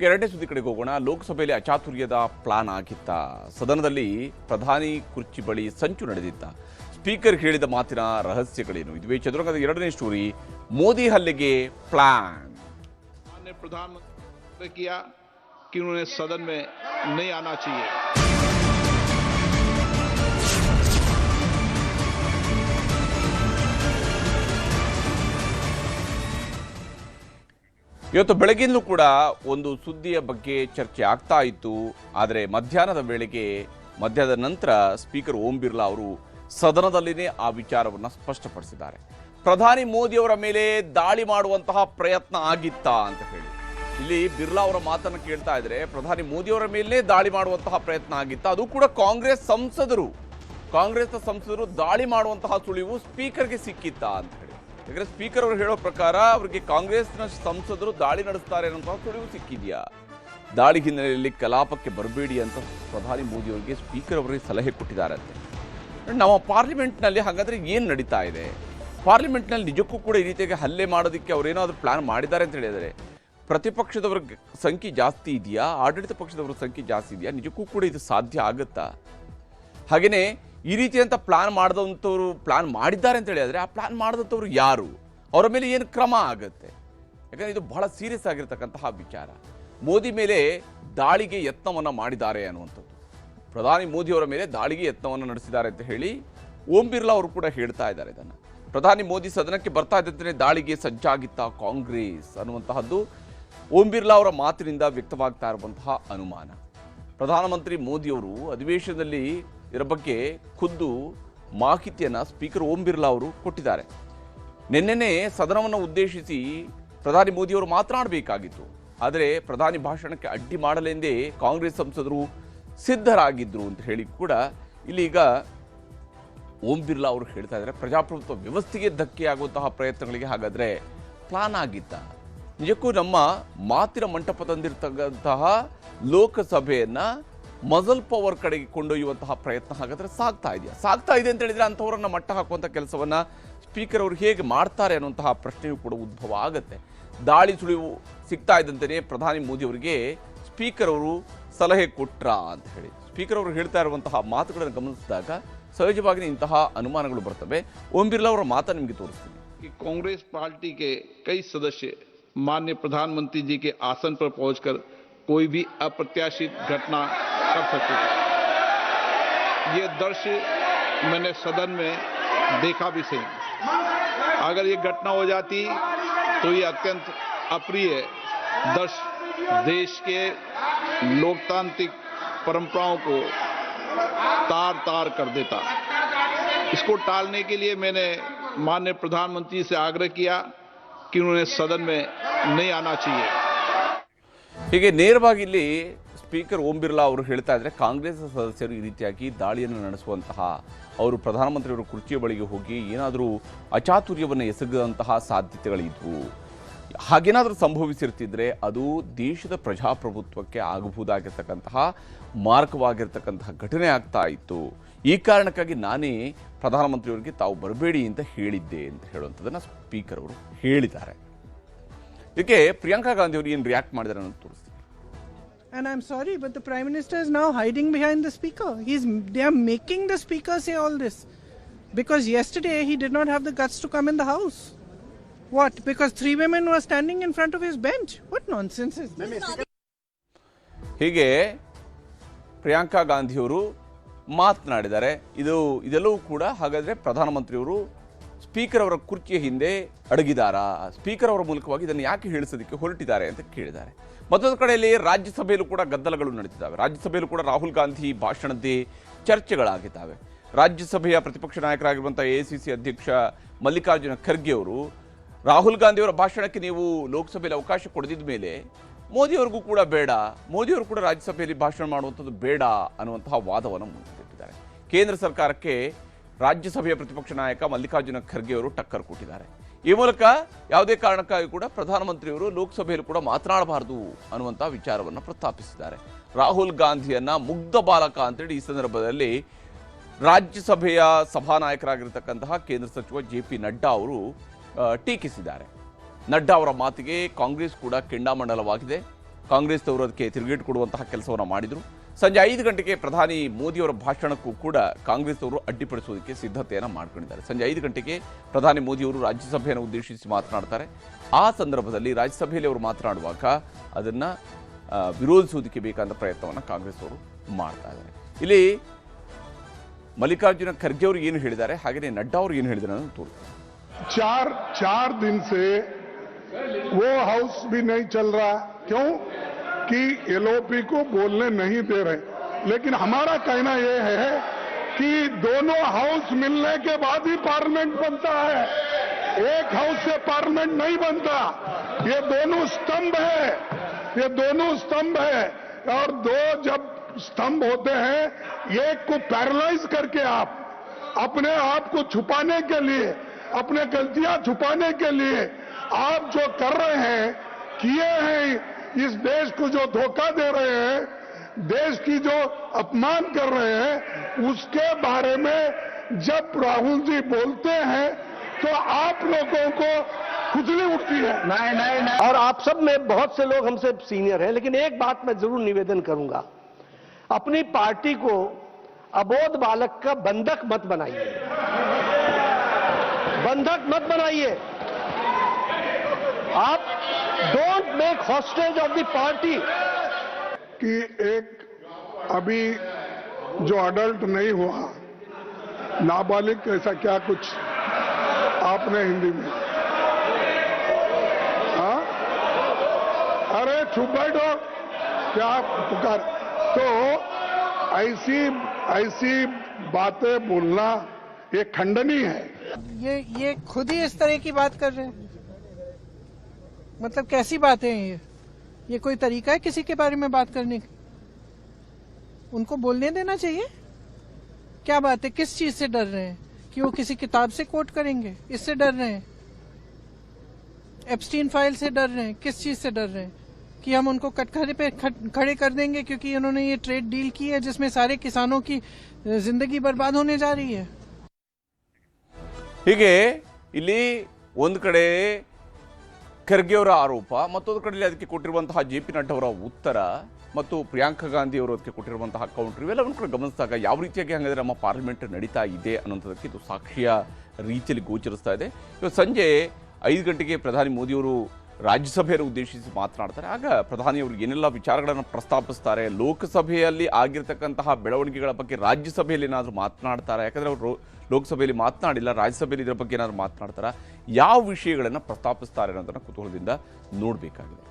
ಎರಡನೇ ಸುದ್ದಿ ಕಡೆಗೆ ಹೋಗೋಣ. ಲೋಕಸಭೆಯಲ್ಲಿ ಅಚಾತುರ್ಯದ ಪ್ಲಾನ್ ಆಗಿತ್ತ? ಸದನದಲ್ಲಿ ಪ್ರಧಾನಿ ಕುರ್ಚಿ ಬಳಿ ಸಂಚು ನಡೆದಿತ್ತ? ಸ್ಪೀಕರ್ ಹೇಳಿದ ಮಾತಿನ ರಹಸ್ಯಗಳೇನು? ಇದುವೇ ಚದುರಂಗದ ಎರಡನೇ ಸ್ಟೋರಿ. ಮೋದಿ ಹಲ್ಲೆಗೆ ಪ್ಲಾನ್. प्रधानमंत्री किया कि उन्होंने सदन में नहीं आना चाहिए. ಇವತ್ತು ಬೆಳಗಿಂದಲೂ ಕೂಡ ಒಂದು ಸುದ್ದಿಯ ಬಗ್ಗೆ ಚರ್ಚೆ ಆಗ್ತಾ ಇತ್ತು. ಆದರೆ ಮಧ್ಯಾಹ್ನದ ವೇಳೆಗೆ ಮಧ್ಯಾಹ್ನದ ನಂತರ ಸ್ಪೀಕರ್ ಓಂ ಬಿರ್ಲಾ ಅವರು ಸದನದಲ್ಲಿನೇ ಆ ವಿಚಾರವನ್ನು ಸ್ಪಷ್ಟಪಡಿಸಿದ್ದಾರೆ. ಪ್ರಧಾನಿ ಮೋದಿ ಅವರ ಮೇಲೆ ದಾಳಿ ಮಾಡುವಂತಹ ಪ್ರಯತ್ನ ಆಗಿತ್ತಾ ಅಂತ ಹೇಳಿ ಇಲ್ಲಿ ಬಿರ್ಲಾ ಅವರ ಮಾತನ್ನು ಕೇಳ್ತಾ ಇದ್ರೆ, ಪ್ರಧಾನಿ ಮೋದಿ ಅವರ ಮೇಲೆ ದಾಳಿ ಮಾಡುವಂತಹ ಪ್ರಯತ್ನ ಆಗಿತ್ತಾ? ಅದು ಕೂಡ ಕಾಂಗ್ರೆಸ್ನ ಸಂಸದರು ದಾಳಿ ಮಾಡುವಂತಹ ಸುಳಿವು ಸ್ಪೀಕರ್ಗೆ ಸಿಕ್ಕಿತ್ತಾ ಅಂತ ಹೇಳಿ. ಯಾಕಂದ್ರೆ ಸ್ಪೀಕರ್ ಅವರು ಹೇಳೋ ಪ್ರಕಾರ ಅವರಿಗೆ ಕಾಂಗ್ರೆಸ್ನ ಸಂಸದರು ದಾಳಿ ನಡೆಸ್ತಾರೆ ಅನ್ನುವಂತಹ ಸುಳಿವು ಸಿಕ್ಕಿದೆಯಾ? ದಾಳಿ ಹಿನ್ನೆಲೆಯಲ್ಲಿ ಕಲಾಪಕ್ಕೆ ಬರಬೇಡಿ ಅಂತ ಪ್ರಧಾನಿ ಮೋದಿ ಅವರಿಗೆ ಸ್ಪೀಕರ್ ಅವರಿಗೆ ಸಲಹೆ ಕೊಟ್ಟಿದ್ದಾರಂತೆ. ನಮ್ಮ ಪಾರ್ಲಿಮೆಂಟ್ನಲ್ಲಿ ಹಾಗಾದ್ರೆ ಏನು ನಡೀತಾ ಇದೆ? ಪಾರ್ಲಿಮೆಂಟ್ನಲ್ಲಿ ನಿಜಕ್ಕೂ ಕೂಡ ಈ ರೀತಿಯಾಗಿ ಹಲ್ಲೆ ಮಾಡೋದಕ್ಕೆ ಅವರೇನಾದರೂ ಪ್ಲಾನ್ ಮಾಡಿದ್ದಾರೆ ಅಂತ ಹೇಳಿದರೆ, ಪ್ರತಿಪಕ್ಷದವರ ಸಂಖ್ಯೆ ಜಾಸ್ತಿ ಇದೆಯಾ, ಆಡಳಿತ ಪಕ್ಷದವರ ಸಂಖ್ಯೆ ಜಾಸ್ತಿ ಇದೆಯಾ? ನಿಜಕ್ಕೂ ಕೂಡ ಇದು ಸಾಧ್ಯ ಆಗುತ್ತಾ? ಹಾಗೆಯೇ ಈ ರೀತಿಯಂಥ ಪ್ಲಾನ್ ಮಾಡಿದಂಥವ್ರು ಪ್ಲಾನ್ ಮಾಡಿದ್ದಾರೆ ಅಂತ ಹೇಳಿದರೆ, ಆ ಪ್ಲಾನ್ ಮಾಡಿದಂಥವ್ರು ಯಾರು? ಅವರ ಮೇಲೆ ಏನು ಕ್ರಮ ಆಗುತ್ತೆ? ಯಾಕಂದರೆ ಇದು ಬಹಳ ಸೀರಿಯಸ್ ಆಗಿರ್ತಕ್ಕಂತಹ ವಿಚಾರ. ಮೋದಿ ಮೇಲೆ ದಾಳಿಗೆ ಯತ್ನವನ್ನು ಮಾಡಿದ್ದಾರೆ ಅನ್ನುವಂಥದ್ದು, ಪ್ರಧಾನಿ ಮೋದಿಯವರ ಮೇಲೆ ದಾಳಿಗೆ ಯತ್ನವನ್ನು ನಡೆಸಿದ್ದಾರೆ ಅಂತ ಹೇಳಿ ಓಂ ಬಿರ್ಲಾ ಅವರು ಕೂಡ ಹೇಳ್ತಾ ಇದ್ದಾರೆ. ಇದನ್ನು ಪ್ರಧಾನಿ ಮೋದಿ ಸದನಕ್ಕೆ ಬರ್ತಾ ಇದ್ದಂತೆ ದಾಳಿಗೆ ಸಜ್ಜಾಗಿತ್ತ ಕಾಂಗ್ರೆಸ್ ಅನ್ನುವಂತಹದ್ದು ಓಂ ಬಿರ್ಲಾ ಅವರ ಮಾತಿನಿಂದ ವ್ಯಕ್ತವಾಗ್ತಾ ಇರುವಂತಹ ಅನುಮಾನ. ಪ್ರಧಾನಮಂತ್ರಿ ಮೋದಿಯವರು ಅಧಿವೇಶನದಲ್ಲಿ ಇದರ ಬಗ್ಗೆ ಖುದ್ದು ಮಾಹಿತಿಯನ್ನು ಸ್ಪೀಕರ್ ಓಂ ಬಿರ್ಲಾ ಅವರು ಕೊಟ್ಟಿದ್ದಾರೆ. ನಿನ್ನೆನೇ ಸದನವನ್ನು ಉದ್ದೇಶಿಸಿ ಪ್ರಧಾನಿ ಮೋದಿಯವರು ಮಾತನಾಡಬೇಕಾಗಿತ್ತು. ಆದರೆ ಪ್ರಧಾನಿ ಭಾಷಣಕ್ಕೆ ಅಡ್ಡಿ ಮಾಡಲೆಂದೇ ಕಾಂಗ್ರೆಸ್ ಸಂಸದರು ಸಿದ್ಧರಾಗಿದ್ದರು ಅಂತ ಹೇಳಿ ಕೂಡ ಇಲ್ಲೀಗ ಓಂ ಬಿರ್ಲಾ ಅವರು ಹೇಳ್ತಾ ಇದ್ದಾರೆ. ಪ್ರಜಾಪ್ರಭುತ್ವ ವ್ಯವಸ್ಥೆಗೆ ಧಕ್ಕೆ ಆಗುವಂತಹ ಪ್ರಯತ್ನಗಳಿಗೆ ಹಾಗಾದರೆ ಪ್ಲಾನ್ ಆಗಿತ್ತ? ನಿಜಕ್ಕೂ ನಮ್ಮ ಮಾತಿನ ಮಂಟಪ ತಂದಿರತಕ್ಕಂತಹ ಲೋಕಸಭೆಯನ್ನು ಮಜಲ್ ಪವರ್ ಕಡೆಗೆ ಕೊಂಡೊಯ್ಯುವಂತಹ ಪ್ರಯತ್ನ ಹಾಗಾದರೆ ಸಾಗ್ತಾ ಇದೆ ಅಂತ ಹೇಳಿದರೆ ಅಂಥವರನ್ನು ಮಟ್ಟ ಹಾಕುವಂಥ ಕೆಲಸವನ್ನು ಸ್ಪೀಕರ್ ಅವರು ಹೇಗೆ ಮಾಡ್ತಾರೆ ಅನ್ನುವಂತಹ ಪ್ರಶ್ನೆಯೂ ಕೂಡ ಉದ್ಭವ ಆಗುತ್ತೆ. ದಾಳಿ ಸುಳಿವು ಸಿಗ್ತಾ ಇದ್ದಂತೆಯೇ ಪ್ರಧಾನಿ ಮೋದಿ ಅವರಿಗೆ ಸ್ಪೀಕರ್ ಅವರು ಸಲಹೆ ಕೊಟ್ರಾ ಅಂತ ಹೇಳಿ ಸ್ಪೀಕರ್ ಅವರು ಹೇಳ್ತಾ ಇರುವಂತಹ ಮಾತುಗಳನ್ನು ಗಮನಿಸಿದಾಗ ಸಹಜವಾಗಿ ಇಂತಹ ಅನುಮಾನಗಳು ಬರ್ತವೆ. ಓಂ ಬಿರ್ಲಾ ಅವರ ಮಾತನ್ನು ನಿಮಗೆ ತೋರಿಸ್ತೀನಿ. कांग्रेस पार्टी के कई सदस्य माननीय प्रधानमंत्री जी के आसन पर पहुंचकर कोई भी अप्रत्याशित घटना कर सकते थे. ये दृश्य मैंने सदन में देखा भी सही. अगर ये घटना हो जाती तो ये अत्यंत अप्रिय दृश्य देश के लोकतांत्रिक परंपराओं को तार तार कर देता. इसको टालने के लिए मैंने माननीय प्रधानमंत्री से आग्रह किया कि उन्होंने सदन में नहीं आना चाहिए. ಹೀಗೆ ನೇರವಾಗಿ ಇಲ್ಲಿ ಸ್ಪೀಕರ್ ಓಂ ಬಿರ್ಲಾ ಅವರು ಹೇಳ್ತಾ ಇದ್ದಾರೆ, ಕಾಂಗ್ರೆಸ್ ಸದಸ್ಯರು ಈ ರೀತಿಯಾಗಿ ದಾಳಿಯನ್ನು ನಡೆಸುವಂತಹ, ಅವರು ಪ್ರಧಾನಮಂತ್ರಿಯವರ ಕುರ್ಚಿಯ ಬಳಿಗೆ ಹೋಗಿ ಏನಾದರೂ ಅಚಾತುರ್ಯವನ್ನು ಎಸಗುವಂತಹ ಸಾಧ್ಯತೆಗಳಿದ್ವು. ಹಾಗೇನಾದರೂ ಸಂಭವಿಸಿರ್ತಿದ್ರೆ ಅದು ದೇಶದ ಪ್ರಜಾಪ್ರಭುತ್ವಕ್ಕೆ ಆಗಬಹುದಾಗಿರ್ತಕ್ಕಂತಹ ಮಾರಕವಾಗಿರ್ತಕ್ಕಂತಹ ಘಟನೆ ಆಗ್ತಾ ಇತ್ತು. ಈ ಕಾರಣಕ್ಕಾಗಿ ನಾನೇ ಪ್ರಧಾನಮಂತ್ರಿಯವರಿಗೆ ತಾವು ಬರಬೇಡಿ ಅಂತ ಹೇಳಿದ್ದೆ ಅಂತ ಹೇಳುವಂಥದ್ದನ್ನು ಸ್ಪೀಕರ್ ಅವರು ಹೇಳಿದ್ದಾರೆ. ಇದಕ್ಕೆ ಪ್ರಿಯಾಂಕಾ ಗಾಂಧಿ ಅವರು ಏನು ರಿಯಾಕ್ಟ್ ಮಾಡಿದ್ದಾರೆ ಅನ್ನೋದು ತೋರಿಸ್ತೀನಿ. And I'm sorry, but the Prime Minister is now hiding behind the Speaker. They are making the Speaker say all this. Because yesterday he did not have the guts to come in the House. What? Because 3 women were standing in front of his bench? What nonsense is this? ಹೀಗೆ ಪ್ರಿಯಾಂಕಾ ಗಾಂಧಿಯವರು ಮಾತನಾಡಿದ್ದಾರೆ. ಇದೆಲ್ಲವೂ ಕೂಡ ಹಾಗಾದರೆ ಪ್ರಧಾನಮಂತ್ರಿಯವರು speaker ಅವರ ಕುರ್ಚಿಯ ಹಿಂದೆ ಅಡಗಿದಾರಾ? ಸ್ಪೀಕರ್ ಅವರ ಮೂಲಕವಾಗಿ ಇದನ್ನು ಯಾಕೆ ಹೇಳಿಸೋದಕ್ಕೆ ಹೊರಟಿದ್ದಾರೆ ಅಂತ ಕೇಳಿದ್ದಾರೆ. ಮತ್ತೊಂದು ಕಡೆಯಲ್ಲಿ ರಾಜ್ಯಸಭೆಯಲ್ಲೂ ಕೂಡ ಗದ್ದಲಗಳು ನಡೀತಿದ್ದಾವೆ. ರಾಜ್ಯಸಭೆಯಲ್ಲೂ ಕೂಡ ರಾಹುಲ್ ಗಾಂಧಿ ಭಾಷಣದ್ದೇ ಚರ್ಚೆಗಳಾಗಿದ್ದಾವೆ. ರಾಜ್ಯಸಭೆಯ ಪ್ರತಿಪಕ್ಷ ನಾಯಕರಾಗಿರುವಂಥ AICC ಅಧ್ಯಕ್ಷ ಮಲ್ಲಿಕಾರ್ಜುನ ಖರ್ಗೆ ಅವರು ರಾಹುಲ್ ಗಾಂಧಿಯವರ ಭಾಷಣಕ್ಕೆ ನೀವು ಲೋಕಸಭೆಯಲ್ಲಿ ಅವಕಾಶ ಕೊಡದಿದ್ದ ಮೇಲೆ ಮೋದಿಯವ್ರಿಗೂ ಕೂಡ ಬೇಡ, ಮೋದಿಯವರು ಕೂಡ ರಾಜ್ಯಸಭೆಯಲ್ಲಿ ಭಾಷಣ ಮಾಡುವಂಥದ್ದು ಬೇಡ ಅನ್ನುವಂತಹ ವಾದವನ್ನು ಮುಂದಿಟ್ಟಿದ್ದಾರೆ. ಕೇಂದ್ರ ಸರ್ಕಾರಕ್ಕೆ ರಾಜ್ಯಸಭೆಯ ಪ್ರತಿಪಕ್ಷ ನಾಯಕ ಮಲ್ಲಿಕಾರ್ಜುನ ಖರ್ಗೆ ಅವರು ಟಕ್ಕರ್ ಕೊಟ್ಟಿದ್ದಾರೆ. ಈ ಮೂಲಕ ಯಾವುದೇ ಕಾರಣಕ್ಕಾಗಿ ಕೂಡ ಪ್ರಧಾನಮಂತ್ರಿಯವರು ಲೋಕಸಭೆಯಲ್ಲಿ ಕೂಡ ಮಾತನಾಡಬಾರದು ಅನ್ನುವಂತಹ ವಿಚಾರವನ್ನು ಪ್ರಸ್ತಾಪಿಸಿದ್ದಾರೆ. ರಾಹುಲ್ ಗಾಂಧಿಯನ್ನ ಮುಗ್ಧ ಬಾಲಕ ಅಂತೇಳಿ ಈ ಸಂದರ್ಭದಲ್ಲಿ ರಾಜ್ಯಸಭೆಯ ಸಭಾನಾಯಕರಾಗಿರ್ತಕ್ಕಂತಹ ಕೇಂದ್ರ ಸಚಿವ JP ನಡ್ಡಾ ಅವರು ಟೀಕಿಸಿದ್ದಾರೆ. ನಡ್ಡಾ ಅವರ ಮಾತಿಗೆ ಕಾಂಗ್ರೆಸ್ ಕೂಡ ಕೆಂಡಾಮಂಡಲವಾಗಿದೆ. ಕಾಂಗ್ರೆಸ್ನವರು ಅದಕ್ಕೆ ತಿರುಗೇಟು ಕೊಡುವಂತಹ ಕೆಲಸವನ್ನು ಮಾಡಿದರು. ಸಂಜೆ 5 ಗಂಟೆಗೆ ಪ್ರಧಾನಿ ಮೋದಿಯವರ ಭಾಷಣಕ್ಕೂ ಕೂಡ ಕಾಂಗ್ರೆಸ್ನವರು ಅಡ್ಡಿಪಡಿಸುವುದಕ್ಕೆ ಸಿದ್ಧತೆಯನ್ನು ಮಾಡ್ಕೊಂಡಿದ್ದಾರೆ. ಸಂಜೆ 5 ಗಂಟೆಗೆ ಪ್ರಧಾನಿ ಮೋದಿಯವರು ರಾಜ್ಯಸಭೆಯನ್ನು ಉದ್ದೇಶಿಸಿ ಮಾತನಾಡ್ತಾರೆ. ಆ ಸಂದರ್ಭದಲ್ಲಿ ರಾಜ್ಯಸಭೆಯಲ್ಲಿ ಅವರು ಮಾತನಾಡುವಾಗ ಅದನ್ನು ವಿರೋಧಿಸುವುದಕ್ಕೆ ಬೇಕಾದ ಪ್ರಯತ್ನವನ್ನು ಕಾಂಗ್ರೆಸ್ನವರು ಮಾಡ್ತಾ ಇದ್ದಾರೆ. ಇಲ್ಲಿ ಮಲ್ಲಿಕಾರ್ಜುನ ಖರ್ಗೆ ಅವರು ಏನು ಹೇಳಿದ್ದಾರೆ, ಹಾಗೆಯೇ ನಡ್ಡಾ ಅವರು ಏನು ಹೇಳಿದ್ದಾರೆ ಅನ್ನೋದು ತೋರಿಸ್ತಾರೆ. चार दिन से वो हाउस भी नहीं चल रहा, क्यों कि एलओपी को बोलने नहीं दे रहे. लेकिन हमारा कहना यह है कि दोनों हाउस मिलने के बाद ही पार्लियामेंट बनता है, एक हाउस से पार्लियामेंट नहीं बनता. ये दोनों स्तंभ है, ये दोनों स्तंभ है, और दो जब स्तंभ होते हैं, एक को पैरालाइज करके आप अपने आप को छुपाने के लिए, अपने गलतियां छुपाने के लिए आप जो कर रहे हैं, किए हैं, इस देश को जो धोखा दे रहे हैं, देश की जो अपमान कर रहे हैं, उसके बारे में जब राहुल जी बोलते हैं तो आप लोगों को खुजली उठती है. नहीं. और आप सब में बहुत से लोग हमसे सीनियर हैं, लेकिन एक बात मैं जरूर निवेदन करूंगा, अपनी पार्टी को अबोध बालक का बंधक मत बनाइए, बंधक मत बनाइए. आप don't make hostage of the party. कि एक अभी जो अडल्ट नहीं हुआ, नाबालिग, ऐसा क्या कुछ आपने हिंदी में, हाँ, अरे चुप बैठो, क्या पुकार. तो ऐसी बातें बोलना ये खंडनीय है. ये खुद ही इस तरह की बात कर रहे हैं. मतलब कैसी बातें हैं ये कोई तरीका है किसी के बारे में बात करने का? उनको बोलने देना चाहिए. क्या बात है, किस चीज से डर रहे हैं? कि वो किसी किताब से कोट करेंगे, इससे डर रहे हैं? एप्स्टीन फाइल से डर रहे हैं? किस चीज से डर रहे हैं? कि हम उनको कटघरे पे खड़े कर देंगे क्योंकि उन्होंने ये ट्रेड डील की है जिसमें सारे किसानों की जिंदगी बर्बाद होने जा रही है. ಹೀಗೆ ಇಲ್ಲಿ ಒಂದು ಕಡೆ ಖರ್ಗೆ ಅವರ ಆರೋಪ, ಮತ್ತೊಂದು ಕಡೆಯಲ್ಲಿ ಅದಕ್ಕೆ ಕೊಟ್ಟಿರುವಂತಹ JP ನಡ್ಡಾ ಅವರ ಉತ್ತರ ಮತ್ತು ಪ್ರಿಯಾಂಕಾ ಗಾಂಧಿ ಅವರು ಅದಕ್ಕೆ ಕೊಟ್ಟಿರುವಂತಹ ಕೌಂಟರ್, ಇವೆಲ್ಲವನ್ನು ಕೂಡ ಗಮನಿಸಿದಾಗ ಯಾವ ರೀತಿಯಾಗಿ ಹಾಗಾದರೆ ನಮ್ಮ ಪಾರ್ಲಿಮೆಂಟ್ ನಡೀತಾ ಇದೆ ಅನ್ನೋಂಥದ್ದಕ್ಕೆ ಇದು ಸಾಕ್ಷಿಯ ರೀತಿಯಲ್ಲಿ ಗೋಚರಿಸ್ತಾ ಇದೆ. ಇವತ್ತು ಸಂಜೆ 5 ಗಂಟೆಗೆ ಪ್ರಧಾನಿ ಮೋದಿಯವರು ರಾಜ್ಯಸಭೆಯನ್ನು ಉದ್ದೇಶಿಸಿ ಮಾತನಾಡ್ತಾರೆ. ಆಗ ಪ್ರಧಾನಿಯವರು ಏನೆಲ್ಲ ವಿಚಾರಗಳನ್ನು ಪ್ರಸ್ತಾಪಿಸ್ತಾರೆ, ಲೋಕಸಭೆಯಲ್ಲಿ ಆಗಿರ್ತಕ್ಕಂತಹ ಬೆಳವಣಿಗೆಗಳ ಬಗ್ಗೆ ರಾಜ್ಯಸಭೆಯಲ್ಲಿ ಏನಾದರೂ ಮಾತನಾಡ್ತಾರೆ, ಯಾಕಂದರೆ ಅವರು ಲೋಕಸಭೆಯಲ್ಲಿ ಮಾತನಾಡಿಲ್ಲ, ರಾಜ್ಯಸಭೆಯಲ್ಲಿ ಇದರ ಬಗ್ಗೆ ಏನಾದರೂ ಮಾತನಾಡ್ತಾರೆ, ಯಾವ ವಿಷಯಗಳನ್ನು ಪ್ರಸ್ತಾಪಿಸ್ತಾರೆ ಅನ್ನೋದನ್ನು ಕುತೂಹಲದಿಂದ ನೋಡಬೇಕಾಗಿದೆ.